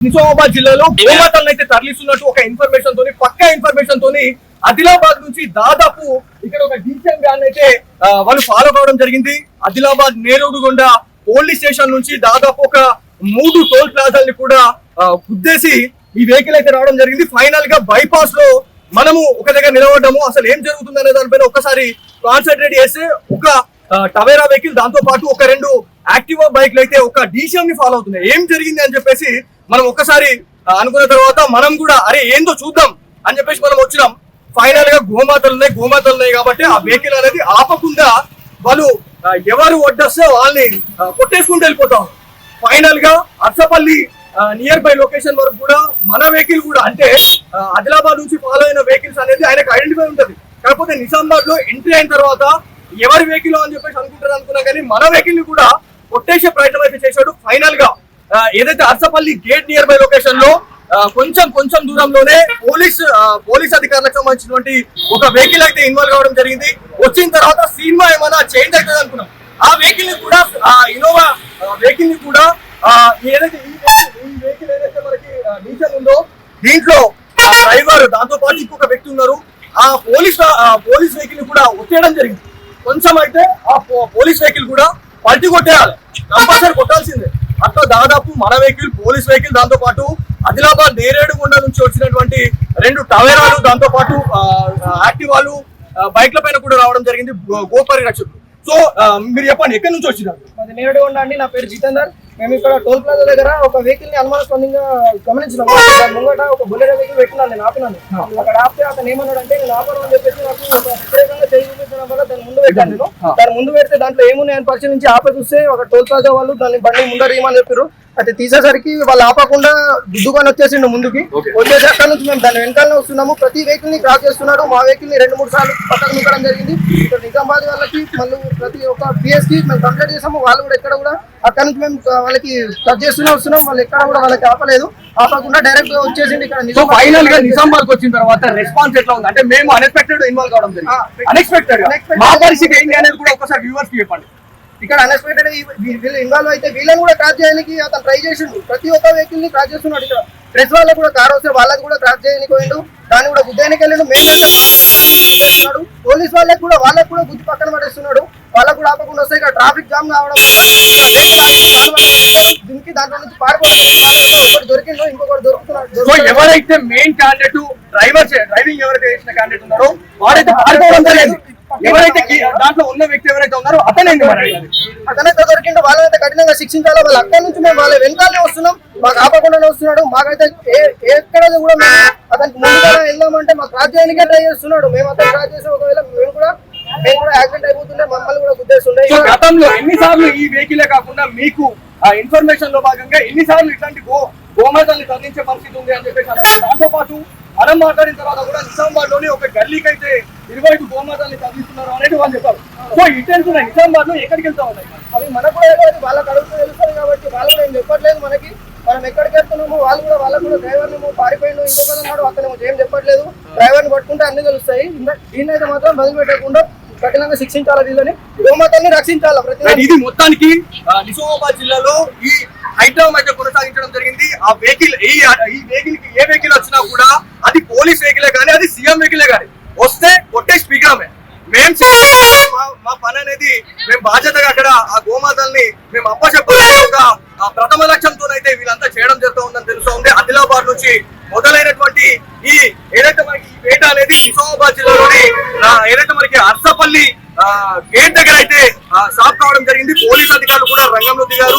నిజామాబాద్ జిల్లాలో గోమాతలను అయితే తరలిస్తున్నట్టు ఒక ఇన్ఫర్మేషన్ తోని పక్కా ఇన్ఫర్మేషన్ తోని ఆదిలాబాద్ నుంచి దాదాపు ఇక్కడ ఒక డీసెంట్ వ్యాన్ అయితే వాళ్ళు ఫాలో కావడం జరిగింది. ఆదిలాబాద్ నేరేడుగొండ పోలీస్ స్టేషన్ నుంచి దాదాపు ఒక 3 టోల్ ప్లాజాలని కూడా గుద్దేసి ఈ వెహికల్ అయితే రావడం జరిగింది. ఫైనల్ గా బైపాస్ లో మనము ఒక దగ్గర నిలబడ్డాము. అసలు ఏం జరుగుతుంది అనే దానిపైన ఒకసారి కాన్సన్ట్రేట్ చేస్తే ఒక టవేరా వెహికల్ దాంతో పాటు ఒక 2 యాక్టివా బైక్లు అయితే ఒక డీసీఎం ని ఫాలో అవుతున్నాయి. ఏం జరిగింది అని చెప్పేసి మనం ఒక్కసారి అనుకున్న తర్వాత మనం కూడా అరే ఏందో చూద్దాం అని చెప్పేసి మనం వచ్చినాం. ఫైనల్ గా గోమాతలు ఉన్నాయి కాబట్టి ఆ వెహికల్ అనేది ఆపకుండా వాళ్ళు ఎవరు వడ్డొస్తే వాళ్ళని కొట్టేసుకుంటూ వెళ్ళిపోతాం. ఫైనల్ గా అర్సపల్లి నియర్ బై లొకేషన్ వరకు కూడా మన వెహికల్ కూడా అంటే ఆదిలాబాద్ నుంచి ఫాలో అయిన వెహికల్స్ అనేది ఆయనకు ఐడెంటిఫై ఉంటది. కాకపోతే నిజామాబాద్ లో ఎంట్రీ అయిన తర్వాత ఎవరి వెహికల్ అని చెప్పేసి అనుకున్నా కానీ మన వెహికల్ ని కూడా కొట్టేసే ప్రయత్నం అయితే చేశాడు. ఫైనల్ గా ఏదైతే Arsapalli gate near by location లో కొంచెం దూరంలోనే పోలీస్ అధికారులకు సంబంధించినటువంటి ఒక వెహికల్ అయితే ఇన్వాల్వ్ కావడం జరిగింది. వచ్చిన తర్వాత సినిమా ఏమైనా చేంజ్ అవుతుంది అనుకున్నాం. ఆ వెహికల్ ని కూడా ఇన్నోవా వెహికల్ ని కూడా ఏదైతే ఈ వెహికల్ ఏదైతే మనకి డీజల్ ఉందో దీంట్లో డ్రైవర్ దాంతో పాటు ఇంకొక వ్యక్తి ఉన్నారు. ఆ పోలీస్ వెహికల్ ని కూడా వచ్చేయడం జరిగింది. కొంచెం అయితే ఆ పోలీస్ వెహికల్ కూడా పల్టీ కొట్టేయాలి, కంపల్సరీ కొట్టాల్సిందే. అట్లా దాదాపు మన వెహికల్ పోలీస్ వెహికల్ దాంతో పాటు ఆదిలాబాద్ నేరేడుగొండ నుంచి వచ్చినటువంటి 2 టవేరాలు దాంతో పాటు యాక్టివాలు బైక్ల పైన కూడా రావడం జరిగింది గోపరిరక్షకులు. సో మీరు చెప్పండి ఎక్కడి నుంచి వచ్చినారు? అది నేరేడుగొండ అండి. నా పేరు జితేందర్. మేము ఇక్కడ టోల్ ప్లాజా దగ్గర ఒక వెహికల్ ని అనుమానాస్పదంగా గమనించినాం. ముంగట ఒక బుల్లెట్ వెహికల్ పెట్టినాను, నేను ఆపినాను. అక్కడ ఆపితే అతను ఏమన్నాడంటే నేను ఆపను అని చెప్పేసి నాకు వ్యతిరేకంగా చేయి చూపించడం వల్ల దాన్ని ముందు పెట్టాను. నేను దాన్ని ముందు పెడితే దాంట్లో ఏమున్నాయని పరిశీలించి ఆపే చూస్తే ఒక టోల్ ప్లాజా వాళ్ళు దాన్ని బండి ముందర ఏమని చెప్పారు. అయితే తీసేసరికి వాళ్ళు ఆపకుండా దుద్దుకొని వచ్చేసిండు ముందుకి. వచ్చేసి అక్కడ నుంచి మేము దాని వెనకాలనే వస్తున్నాము. ప్రతి వెహికల్ ని క్రాస్ చేస్తున్నాడు. మా వెహికల్ ని 2-3 సార్లు పక్కన నింపడం జరిగింది. ఇక్కడ నిజామాబాద్ వాళ్ళకి మళ్ళీ ప్రతి ఒక్క పిఎస్ కి మేము కంప్లైంట్ చేసాము. వాళ్ళు కూడా ఎక్కడ కూడా అక్కడ నుంచి మేము వాళ్ళకి టచ్ చేస్తూనే వస్తున్నాం. వాళ్ళు ఎక్కడ కూడా వాళ్ళకి ఆపలేదు, ఆపకుండా డైరెక్ట్ గా వచ్చేసింది ఇక్కడ. ఫైనల్ గా నిజామాబాద్ వచ్చిన తర్వాత రెస్పాన్స్ ఎట్లా ఉంది అంటే మేము అన్ఎక్స్పెక్టెడ్ ఇన్వాల్వ్ కావడం జరిగింది. అన్ఎక్స్పెక్టెడ్ మా పరిస్థితి ఏంటి అనేది కూడా ఒకసారి వ్యూవర్స్ కి చెప్పండి. ఇక్కడ అన్ఎక్స్పెక్టెడ్ వీళ్ళు ఇన్వాల్వ్ అయితే వీళ్ళని కూడా క్రాస్ చేయడానికి అతను ట్రై చేసిండు. ప్రతి ఒక్క వెహికల్ ని క్రాస్ చేస్తున్నాడు. ఇక్కడ ప్రెస్ వాళ్ళకు కూడా కార్ వస్తే వాళ్ళకి కూడా క్రాస్ చేయడానికి పోయిండు. దాన్ని కూడా గుద్దేయడానికి వెళ్ళిండు. మేమేస్తున్నాడు పోలీస్ వాళ్ళకి కూడా గుద్ది పక్కన పడేస్తున్నాడు. వాళ్ళకు కూడా ఆపకుండా వస్తే ఇక్కడ ట్రాఫిక్ జామ్ కావడం దీనికి దాంట్లో నుంచి పారిపోవడం దొరికిందో ఇంకొకటి దొరుకుతున్నాడు. ఎవరైతే మెయిన్ క్యాండిడేట్ డ్రైవింగ్ ఎవరైతే చేసిన క్యాండిడేట్ ఉన్నారో వారైతే పారిపోవడం జరిగింది. ఎవరైతే దాంట్లో ఉన్న వ్యక్తి ఎవరైతే ఉన్నారో అతనైతే దొరికిండో వాళ్ళైతే కఠినంగా శిక్షించాలి. వాళ్ళు అక్కడి నుంచి మేము వాళ్ళ వెనకాలనే వస్తున్నాం. మాకు ఆపకుండానే వస్తున్నాడు. మాకైతే ఎక్కడ కూడా అతనికి ముందుగా వెళ్దామంటే మాకు క్రాస్ చేయడానికే ట్రై చేస్తున్నాడు. మేము అతను క్రాస్ చేసి ఒకవేళ మేము కూడా యాక్సిడెంట్ అయిపోతుండే మమ్మల్ని కూడా గుద్దేస్తుండే. గతంలో ఎన్నిసార్లు ఈ వెహికలే కాకుండా మీకు ఆ ఇన్ఫర్మేషన్ లో భాగంగా ఎన్నిసార్లు ఇట్లాంటి గోమాతల్ని తరలించే పరిస్థితి ఉంది అని చెప్పేసి దాంతో పాటు మనం మాట్లాడిన తర్వాత కూడా నిజామాబాద్ లోని ఒక గల్లీకి అయితే 25 గోమాతల్ని తరలిస్తున్నారు అనేది వాళ్ళు చెప్పారు. సో ఇటెన్స్ నిజామాబాద్ లో ఎక్కడికి వెళ్తా ఉన్నాయి అవి మనకు కూడా వాళ్ళకి అడుగుతూ తెలుస్తుంది కాబట్టి వాళ్ళు కూడా ఏం చెప్పట్లేదు మనకి. మనం ఎక్కడికి వెళ్తున్నాము వాళ్ళకు కూడా డ్రైవర్ ను పారిపోయిండు ఇంకొకన్నాడు అతను ఏం చెప్పట్లేదు. డ్రైవర్ ని పట్టుకుంటే అన్ని తెలుస్తాయి. దీన్నైతే మాత్రం వదిలిపెట్టకుండా కఠినంగా శిక్షించాలి. వీళ్ళని గోమాతల్ని రక్షించాలి. ఇది మొత్తానికి నిజామాబాద్ జిల్లాలో ఈ ఐటమ్ అయితే కొనసాగించడం జరిగింది. ఆ వెహికల్ ఈ వెహికల్ కి ఏ వెహికల్ వచ్చినా కూడా అది పోలీస్ వెహికలే కానీ అది సీఎం వెహికలే కానీ వస్తే కొట్టే స్పీకర్ మేము మా పని అనేది మేము బాధ్యతగా అక్కడ ఆ గోమాతల్ని మేము అప్పచెప్పాలి. ఆ ప్రథమ లక్ష్యంతోనైతే వీళ్ళంతా చేయడం జరుగుతూ ఉందని తెలుస్తూ ఉంది. ఆదిలాబాద్ నుంచి మొదలైనటువంటి ఈ ఏదైతే మనకి ఈ వేట అనేది నిజామాబాద్ జిల్లాలోని ఏదైతే మనకి అర్సపల్లి గేట్ దగ్గర అయితే సాఫ్ కావడం జరిగింది. పోలీస్ అధికారులు కూడా రంగంలో దిగారు.